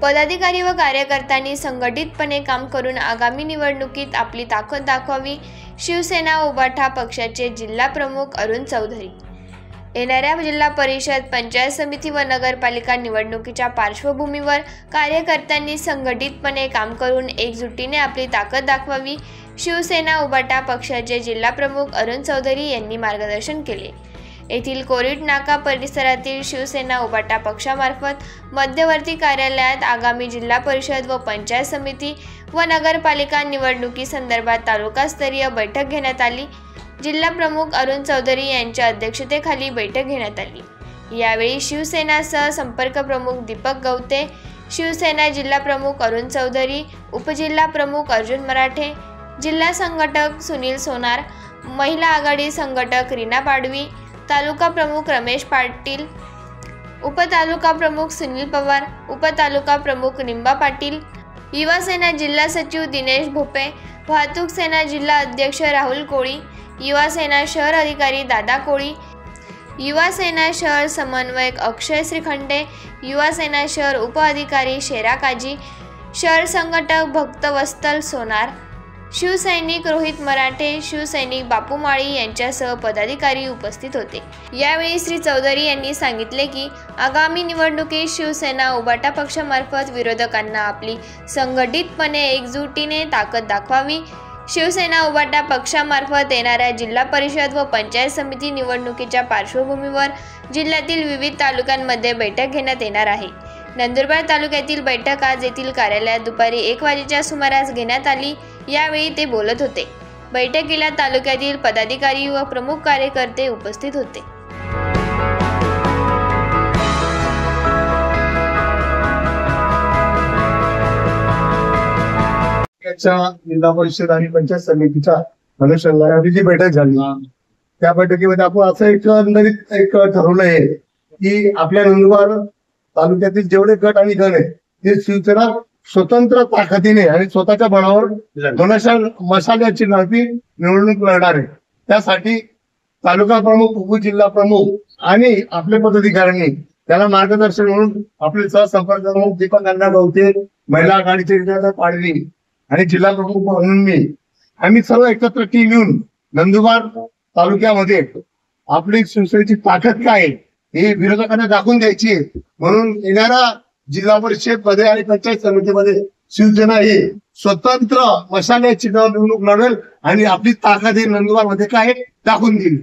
पदाधिकारी व कार्यकर्त्यांनी संघटितपणे काम करून आगामी निवडणुकीत आपली ताकद दाखवावी. शिवसेना उभाटा पक्षाचे जिल्हा प्रमुख अरुण चौधरी. येणाऱ्या जिल्हा परिषद, पंचायत समिती व नगरपालिका निवडणुकीच्या पार्श्वभूमीवर कार्यकर्त्यांनी संघटितपणे काम करून एकजुटीने आपली ताकद दाखवावी. शिवसेना उभाटा पक्षाचे जिल्हा प्रमुख अरुण चौधरी यांनी मार्गदर्शन केले. येथील कोरिट नाका परिसरातील शिवसेना उभाटा पक्षामार्फत मध्यवर्ती कार्यालयात आगामी जिल्हा परिषद व पंचायत समिती व नगरपालिका निवडणुकीसंदर्भात तालुकास्तरीय बैठक घेण्यात आली. जिल्हा प्रमुख अरुण चौधरी यांच्या अध्यक्षतेखाली बैठक घेण्यात आली. यावेळी शिवसेना सह संपर्क प्रमुख दीपक गवते, शिवसेना जिल्हा प्रमुख अरुण चौधरी, उपजिल्हा प्रमुख अर्जुन मराठे, जिल्हा संघटक सुनील सोनार, महिला आघाडी संघटक रीना पाडवी, तालुका प्रमुख रमेश पाटील, उपतालुका प्रमुख सुनील पवार, उपतालुका प्रमुख निंबा पाटील, युवा सेना जिल्हा सचिव दिनेश भोपे, वाहतूक सेना जिल्हा अध्यक्ष राहुल कोळी, युवा सेना शहर अधिकारी दादा कोळी, युवा सेना शहर समन्वयक अक्षय श्रीखंडे, युवा सेना शहर उप अधिकारी शेरा काजी, शहर संघटक भक्तवत्सल सोनार, शिवसैनिक रोहित मराठे, शिवसैनिक बापू माळी यांच्यासह पदाधिकारी उपस्थित होते. यावेळी श्री चौधरी यांनी सांगितले की आगामी निवडणुकीत शिवसेना उभाटा पक्षामार्फत विरोधकांना आपली संघटितपणे एकजुटीने ताकद दाखवावी. शिवसेना उभाटा पक्षामार्फत येणाऱ्या जिल्हा परिषद व पंचायत समिती निवडणुकीच्या पार्श्वभूमीवर जिल्ह्यातील विविध तालुक्यांमध्ये बैठक घेण्यात येणार आहे. नंदुरबार तालुक्यातील बैठक आज येथील कार्यालयात दुपारी 1 वाजेच्या सुमारास घेण्यात आली. यावेळी ते बोलत होते. बैठकीला तालुक्यातील पदाधिकारी व प्रमुख कार्यकर्ते उपस्थित होते. जिल्हा परिषद आणि पंचायत समितीच्या अनुषंगाने जी बैठक झाली, त्या बैठकीमध्ये आपण असं एक ठरवलं आहे की आपल्या नंदुरबार तालुक्यातील जेवढे गट आणि गण आहेत ते शिवसेना स्वतंत्र ताकदीने आणि स्वतःच्या बळावर मशाल्याची निवडणूक लढणार आहे. त्यासाठी तालुका प्रमुख, उपजिल्हा प्रमुख आणि आपल्या पदाधिकाऱ्यांनी त्याला मार्गदर्शन म्हणून आपले सहसंपर्क प्रमुख दीपक गवते, महिला आघाडीचे पाडवी आणि जिल्हा प्रमुख म्हणून मी, आम्ही सर्व एकत्र टीम येऊन नंदुरबार तालुक्यामध्ये आपली शिवसेनेची ताकद काय हे विरोधकांना दाखवून द्यायची. म्हणून येणाऱ्या जिल्हा परिषद मध्ये आणि पंचायत समितीमध्ये शिवसेना ही स्वतंत्र मशाल्याची निवडणूक लढेल आणि आपली ताकद हे नंदुरबार मध्ये काय दाखवून देईल.